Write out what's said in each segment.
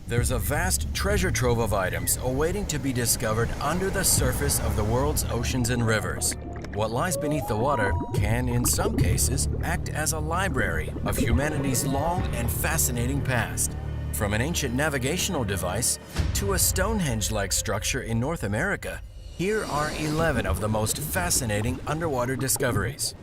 There's a vast treasure trove of items awaiting to be discovered under the surface of the world's oceans and rivers. What lies beneath the water can, in some cases, act as a library of humanity's long and fascinating past. From an ancient navigational device to a Stonehenge-like structure in North America, here are 11 of the most fascinating underwater discoveries.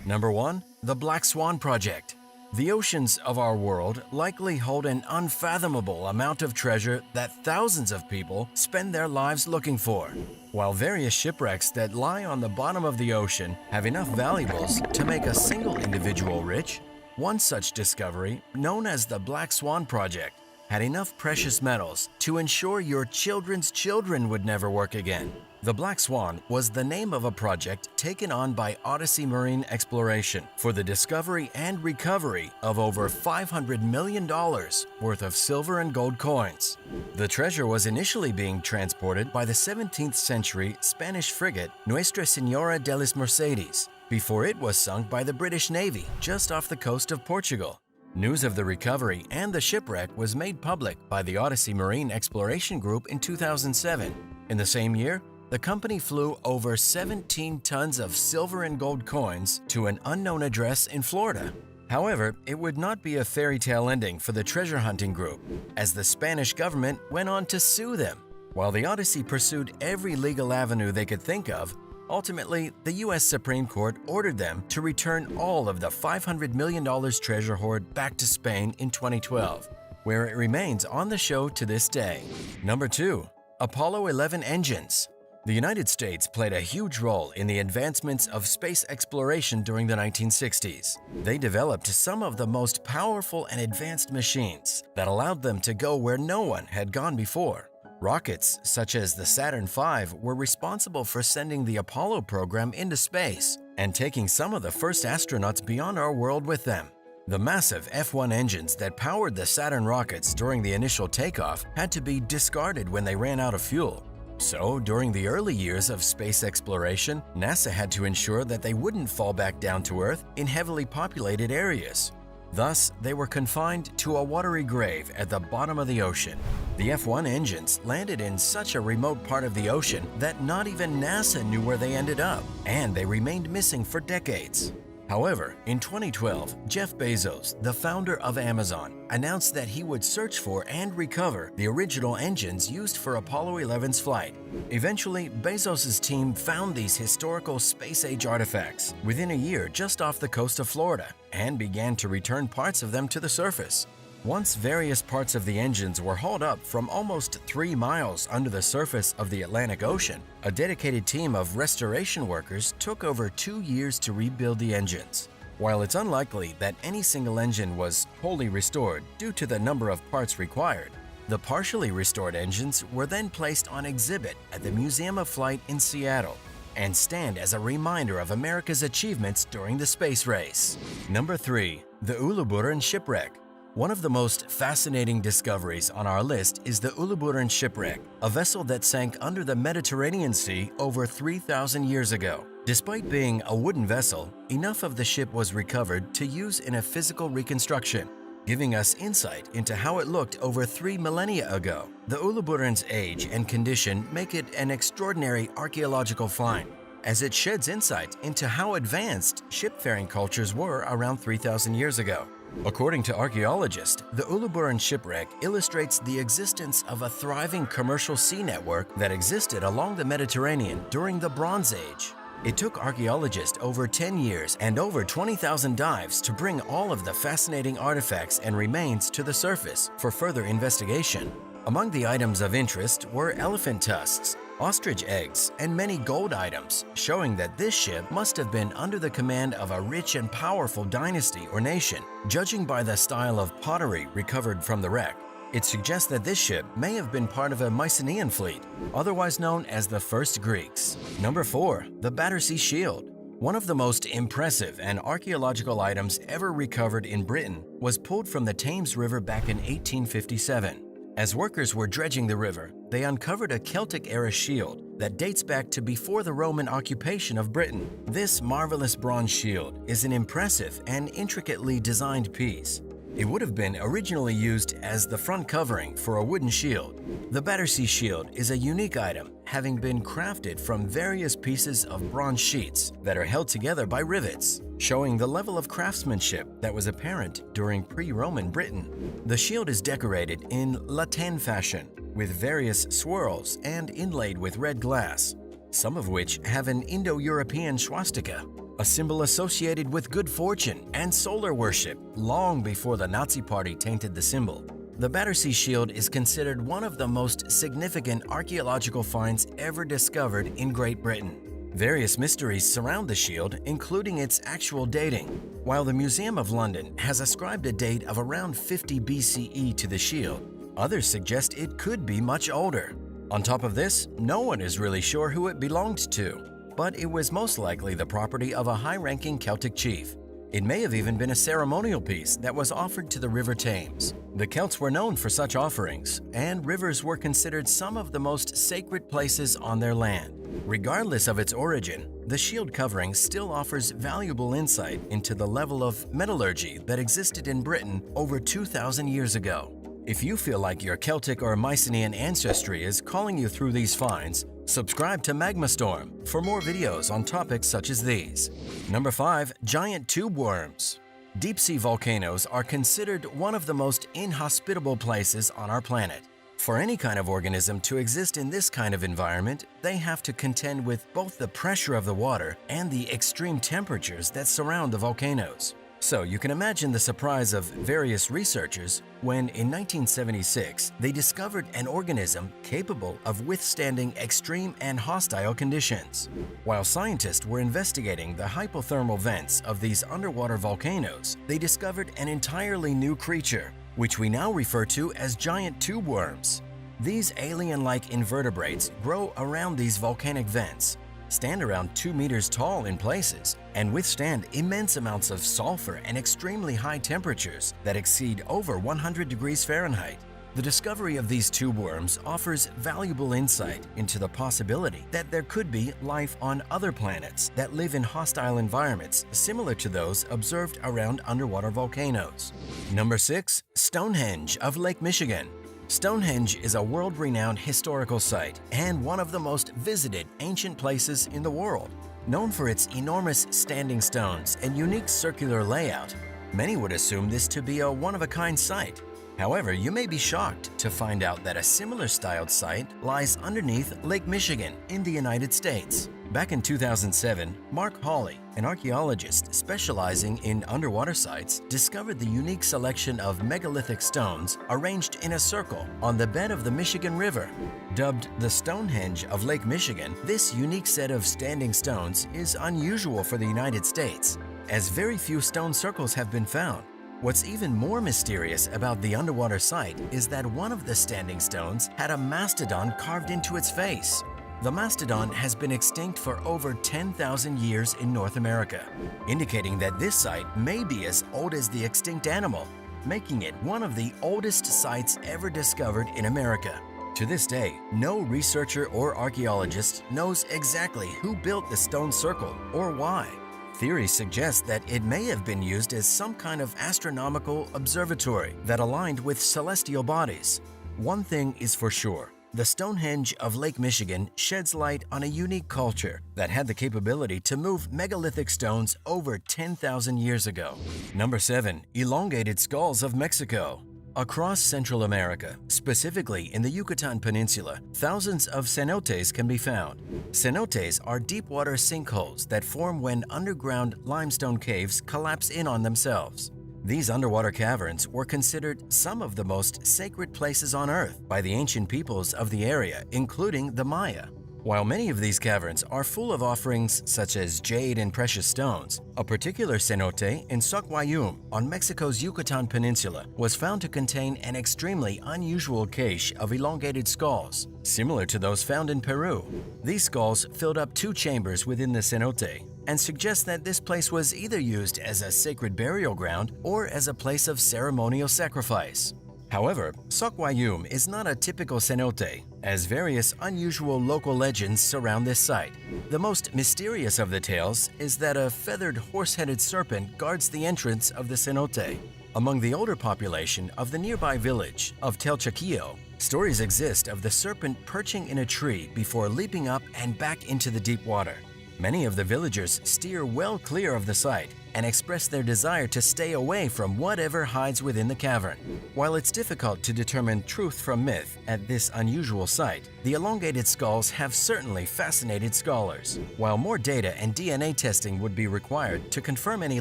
Number 1. The Black Swan Project. The oceans of our world likely hold an unfathomable amount of treasure that thousands of people spend their lives looking for. While various shipwrecks that lie on the bottom of the ocean have enough valuables to make a single individual rich, one such discovery, known as the Black Swan Project, had enough precious metals to ensure your children's children would never work again. The Black Swan was the name of a project taken on by Odyssey Marine Exploration for the discovery and recovery of over $500 million worth of silver and gold coins. The treasure was initially being transported by the 17th century Spanish frigate Nuestra Señora de las Mercedes before it was sunk by the British Navy just off the coast of Portugal. News of the recovery and the shipwreck was made public by the Odyssey Marine Exploration Group in 2007. In the same year, the company flew over 17 tons of silver and gold coins to an unknown address in Florida. However, it would not be a fairy tale ending for the treasure hunting group, as the Spanish government went on to sue them. While the Odyssey pursued every legal avenue they could think of, ultimately, the U.S. Supreme Court ordered them to return all of the $500 million treasure hoard back to Spain in 2012, where it remains on the show to this day. Number 2. Apollo 11 engines. The United States played a huge role in the advancements of space exploration during the 1960s. They developed some of the most powerful and advanced machines that allowed them to go where no one had gone before. Rockets such as the Saturn V were responsible for sending the Apollo program into space and taking some of the first astronauts beyond our world with them. The massive F-1 engines that powered the Saturn rockets during the initial takeoff had to be discarded when they ran out of fuel. So, during the early years of space exploration, NASA had to ensure that they wouldn't fall back down to Earth in heavily populated areas. Thus, they were confined to a watery grave at the bottom of the ocean. The F-1 engines landed in such a remote part of the ocean that not even NASA knew where they ended up, and they remained missing for decades. However, in 2012, Jeff Bezos, the founder of Amazon, announced that he would search for and recover the original engines used for Apollo 11's flight. Eventually, Bezos' team found these historical space-age artifacts within a year just off the coast of Florida and began to return parts of them to the surface. Once various parts of the engines were hauled up from almost 3 miles under the surface of the Atlantic Ocean, a dedicated team of restoration workers took over 2 years to rebuild the engines. While it's unlikely that any single engine was wholly restored due to the number of parts required, the partially restored engines were then placed on exhibit at the Museum of Flight in Seattle and stand as a reminder of America's achievements during the space race. Number 3. The Uluburun Shipwreck. One of the most fascinating discoveries on our list is the Uluburun Shipwreck, a vessel that sank under the Mediterranean Sea over 3,000 years ago. Despite being a wooden vessel, enough of the ship was recovered to use in a physical reconstruction, giving us insight into how it looked over 3 millennia ago. The Uluburun's age and condition make it an extraordinary archaeological find, as it sheds insight into how advanced shipfaring cultures were around 3,000 years ago. According to archaeologists, the Uluburun shipwreck illustrates the existence of a thriving commercial sea network that existed along the Mediterranean during the Bronze Age. It took archaeologists over 10 years and over 20,000 dives to bring all of the fascinating artifacts and remains to the surface for further investigation. Among the items of interest were elephant tusks, ostrich eggs, and many gold items, showing that this ship must have been under the command of a rich and powerful dynasty or nation. Judging by the style of pottery recovered from the wreck, it suggests that this ship may have been part of a Mycenaean fleet, otherwise known as the First Greeks. Number 4. The Battersea Shield. One of the most impressive and archaeological items ever recovered in Britain was pulled from the Thames River back in 1857. As workers were dredging the river, they uncovered a Celtic-era shield that dates back to before the Roman occupation of Britain. This marvelous bronze shield is an impressive and intricately designed piece. It would have been originally used as the front covering for a wooden shield. The Battersea Shield is a unique item, having been crafted from various pieces of bronze sheets that are held together by rivets, showing the level of craftsmanship that was apparent during pre-Roman Britain. The shield is decorated in lateen fashion, with various swirls and inlaid with red glass, some of which have an Indo-European swastika, a symbol associated with good fortune and solar worship long before the Nazi Party tainted the symbol. The Battersea Shield is considered one of the most significant archaeological finds ever discovered in Great Britain. Various mysteries surround the shield, including its actual dating. While the Museum of London has ascribed a date of around 50 BCE to the shield, others suggest it could be much older. On top of this, no one is really sure who it belonged to, but it was most likely the property of a high-ranking Celtic chief. It may have even been a ceremonial piece that was offered to the River Thames. The Celts were known for such offerings, and rivers were considered some of the most sacred places on their land. Regardless of its origin, the shield covering still offers valuable insight into the level of metallurgy that existed in Britain over 2,000 years ago. If you feel like your Celtic or Mycenaean ancestry is calling you through these finds, subscribe to MagmaStorm for more videos on topics such as these. Number 5. Giant tube worms. Deep-sea volcanoes are considered one of the most inhospitable places on our planet. For any kind of organism to exist in this kind of environment, they have to contend with both the pressure of the water and the extreme temperatures that surround the volcanoes. So you can imagine the surprise of various researchers when in 1976 they discovered an organism capable of withstanding extreme and hostile conditions. While scientists were investigating the hypothermal vents of these underwater volcanoes, they discovered an entirely new creature, which we now refer to as giant tube worms. These alien-like invertebrates grow around these volcanic vents, stand around 2 meters tall in places, and withstand immense amounts of sulfur and extremely high temperatures that exceed over 100 degrees Fahrenheit. The discovery of these tube worms offers valuable insight into the possibility that there could be life on other planets that live in hostile environments similar to those observed around underwater volcanoes. Number 6. Stonehenge of Lake Michigan. Stonehenge is a world-renowned historical site and one of the most visited ancient places in the world. Known for its enormous standing stones and unique circular layout, many would assume this to be a one-of-a-kind site. However, you may be shocked to find out that a similar styled site lies underneath Lake Michigan in the United States. Back in 2007, Mark Hawley, an archaeologist specializing in underwater sites, discovered the unique selection of megalithic stones arranged in a circle on the bed of the Michigan River. Dubbed the Stonehenge of Lake Michigan, this unique set of standing stones is unusual for the United States, as very few stone circles have been found. What's even more mysterious about the underwater site is that one of the standing stones had a mastodon carved into its face. The mastodon has been extinct for over 10,000 years in North America, indicating that this site may be as old as the extinct animal, making it one of the oldest sites ever discovered in America. To this day, no researcher or archaeologist knows exactly who built the stone circle or why. Theories suggest that it may have been used as some kind of astronomical observatory that aligned with celestial bodies. One thing is for sure. The Stonehenge of Lake Michigan sheds light on a unique culture that had the capability to move megalithic stones over 10,000 years ago. Number 7. Elongated Skulls of Mexico. Across Central America, specifically in the Yucatan Peninsula, thousands of cenotes can be found. Cenotes are deep-water sinkholes that form when underground limestone caves collapse in on themselves. These underwater caverns were considered some of the most sacred places on Earth by the ancient peoples of the area, including the Maya. While many of these caverns are full of offerings such as jade and precious stones, a particular cenote in Socguayum on Mexico's Yucatan Peninsula was found to contain an extremely unusual cache of elongated skulls, similar to those found in Peru. These skulls filled up 2 chambers within the cenote and suggest that this place was either used as a sacred burial ground or as a place of ceremonial sacrifice. However, Socguayum is not a typical cenote, as various unusual local legends surround this site. The most mysterious of the tales is that a feathered horse-headed serpent guards the entrance of the cenote. Among the older population of the nearby village of Telchaquillo, stories exist of the serpent perching in a tree before leaping up and back into the deep water. Many of the villagers steer well clear of the site and express their desire to stay away from whatever hides within the cavern. While it's difficult to determine truth from myth at this unusual site, the elongated skulls have certainly fascinated scholars. While more data and DNA testing would be required to confirm any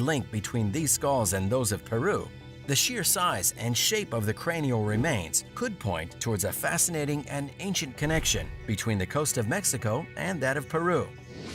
link between these skulls and those of Peru, the sheer size and shape of the cranial remains could point towards a fascinating and ancient connection between the coast of Mexico and that of Peru.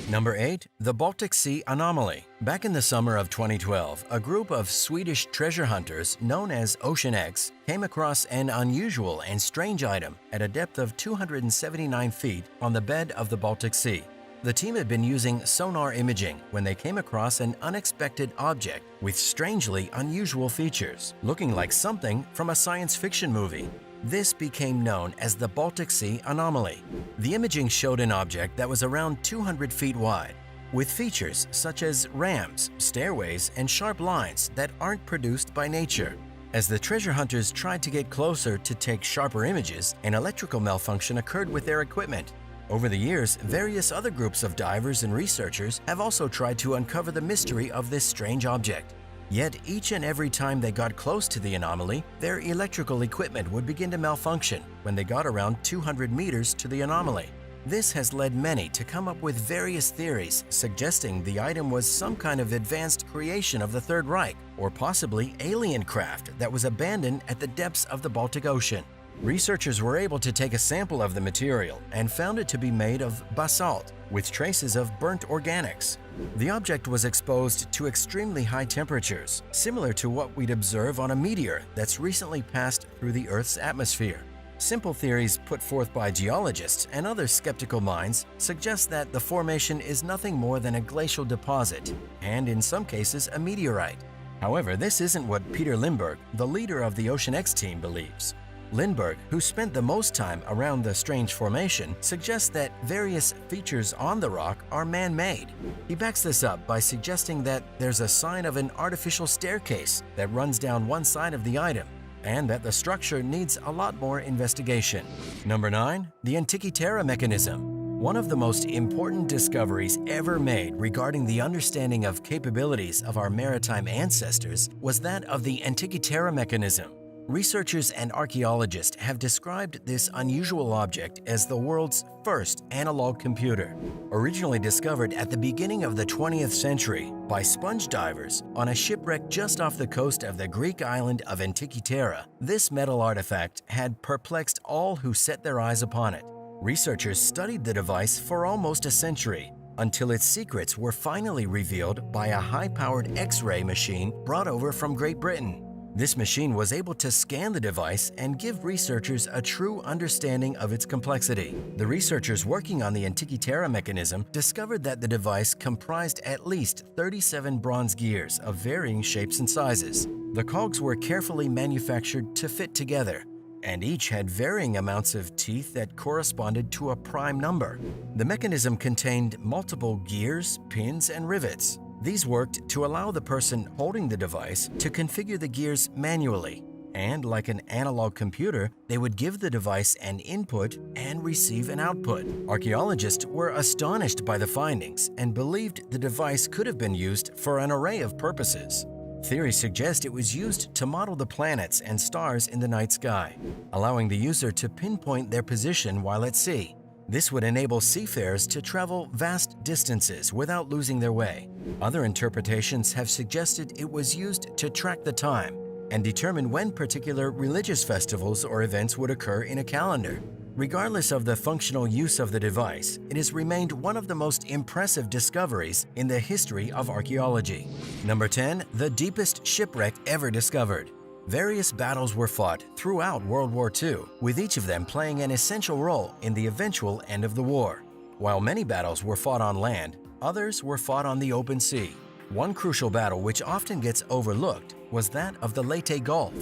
Number 8. The Baltic Sea Anomaly. Back in the summer of 2012, a group of Swedish treasure hunters known as Ocean X came across an unusual and strange item at a depth of 279 feet on the bed of the Baltic Sea. The team had been using sonar imaging when they came across an unexpected object with strangely unusual features, looking like something from a science fiction movie. This became known as the Baltic Sea Anomaly. The imaging showed an object that was around 200 feet wide, with features such as rams, stairways, and sharp lines that aren't produced by nature. As the treasure hunters tried to get closer to take sharper images, an electrical malfunction occurred with their equipment. Over the years, various other groups of divers and researchers have also tried to uncover the mystery of this strange object. Yet each and every time they got close to the anomaly, their electrical equipment would begin to malfunction when they got around 200 meters to the anomaly. This has led many to come up with various theories suggesting the item was some kind of advanced creation of the Third Reich or possibly alien craft that was abandoned at the depths of the Baltic Ocean. Researchers were able to take a sample of the material and found it to be made of basalt with traces of burnt organics. The object was exposed to extremely high temperatures, similar to what we'd observe on a meteor that's recently passed through the Earth's atmosphere. Simple theories put forth by geologists and other skeptical minds suggest that the formation is nothing more than a glacial deposit and, in some cases, a meteorite. However, this isn't what Peter Lindberg, the leader of the Ocean X team, believes. Lindberg, who spent the most time around the strange formation, suggests that various features on the rock are man-made. He backs this up by suggesting that there's a sign of an artificial staircase that runs down one side of the item, and that the structure needs a lot more investigation. Number 9. The Antikythera Mechanism. One of the most important discoveries ever made regarding the understanding of capabilities of our maritime ancestors was that of the Antikythera mechanism. Researchers and archaeologists have described this unusual object as the world's first analog computer. Originally discovered at the beginning of the 20th century by sponge divers on a shipwreck just off the coast of the Greek island of Antikythera, this metal artifact had perplexed all who set their eyes upon it. Researchers studied the device for almost a century, until its secrets were finally revealed by a high-powered X-ray machine brought over from Great Britain. This machine was able to scan the device and give researchers a true understanding of its complexity. The researchers working on the Antikythera mechanism discovered that the device comprised at least 37 bronze gears of varying shapes and sizes. The cogs were carefully manufactured to fit together, and each had varying amounts of teeth that corresponded to a prime number. The mechanism contained multiple gears, pins, and rivets. These worked to allow the person holding the device to configure the gears manually, and like an analog computer, they would give the device an input and receive an output. Archaeologists were astonished by the findings and believed the device could have been used for an array of purposes. Theories suggest it was used to model the planets and stars in the night sky, allowing the user to pinpoint their position while at sea. This would enable seafarers to travel vast distances without losing their way. Other interpretations have suggested it was used to track the time and determine when particular religious festivals or events would occur in a calendar. Regardless of the functional use of the device, it has remained one of the most impressive discoveries in the history of archaeology. Number 10. The deepest shipwreck ever discovered. Various battles were fought throughout World War II, with each of them playing an essential role in the eventual end of the war. While many battles were fought on land, others were fought on the open sea. One crucial battle which often gets overlooked was that of the Leyte Gulf.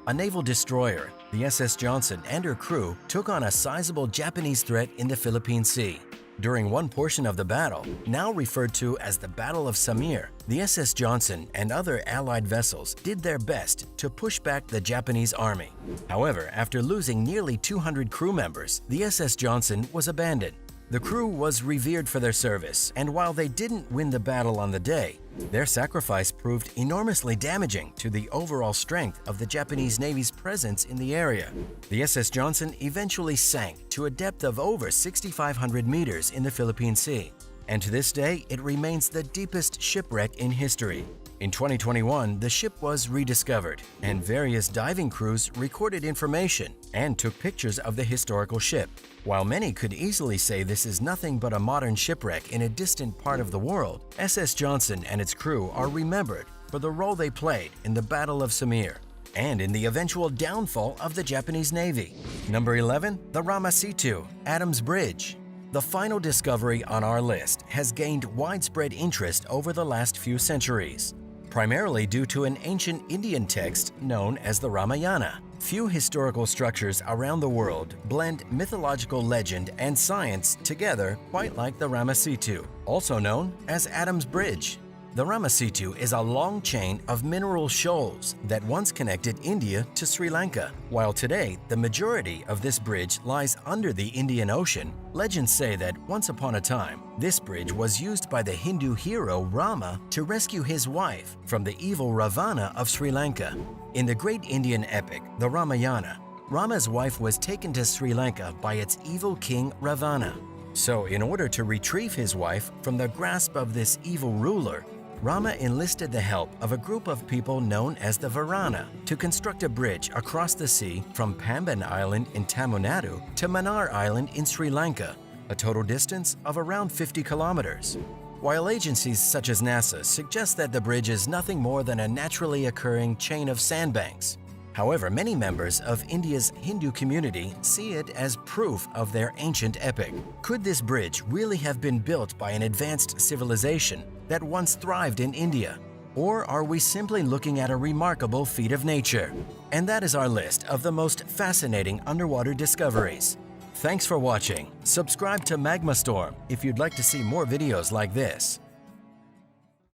A naval destroyer, the SS Johnson, and her crew took on a sizable Japanese threat in the Philippine Sea. During one portion of the battle, now referred to as the Battle of Samir, the SS Johnson and other Allied vessels did their best to push back the Japanese army. However, after losing nearly 200 crew members, the SS Johnson was abandoned. The crew was revered for their service, and while they didn't win the battle on the day, their sacrifice proved enormously damaging to the overall strength of the Japanese Navy's presence in the area. The SS Johnson eventually sank to a depth of over 6,500 meters in the Philippine Sea, and to this day it remains the deepest shipwreck in history. In 2021, the ship was rediscovered, and various diving crews recorded information and took pictures of the historical ship. While many could easily say this is nothing but a modern shipwreck in a distant part of the world, SS Johnson and its crew are remembered for the role they played in the Battle of Samir and in the eventual downfall of the Japanese Navy. Number 11. The Rama Setu, Adams Bridge. The final discovery on our list has gained widespread interest over the last few centuries, primarily due to an ancient Indian text known as the Ramayana. Few historical structures around the world blend mythological legend and science together quite like the Rama Setu, also known as Adams Bridge. The Rama Setu is a long chain of mineral shoals that once connected India to Sri Lanka. While today the majority of this bridge lies under the Indian Ocean, legends say that once upon a time, this bridge was used by the Hindu hero Rama to rescue his wife from the evil Ravana of Sri Lanka. In the great Indian epic, the Ramayana, Rama's wife was taken to Sri Lanka by its evil king Ravana. So, in order to retrieve his wife from the grasp of this evil ruler, Rama enlisted the help of a group of people known as the Varana to construct a bridge across the sea from Pamban Island in Tamil Nadu to Mannar Island in Sri Lanka, a total distance of around 50 kilometers. While agencies such as NASA suggest that the bridge is nothing more than a naturally occurring chain of sandbanks, however, many members of India's Hindu community see it as proof of their ancient epic. Could this bridge really have been built by an advanced civilization that once thrived in India? Or are we simply looking at a remarkable feat of nature? And that is our list of the most fascinating underwater discoveries. Thanks for watching. Subscribe to Magma Storm if you'd like to see more videos like this.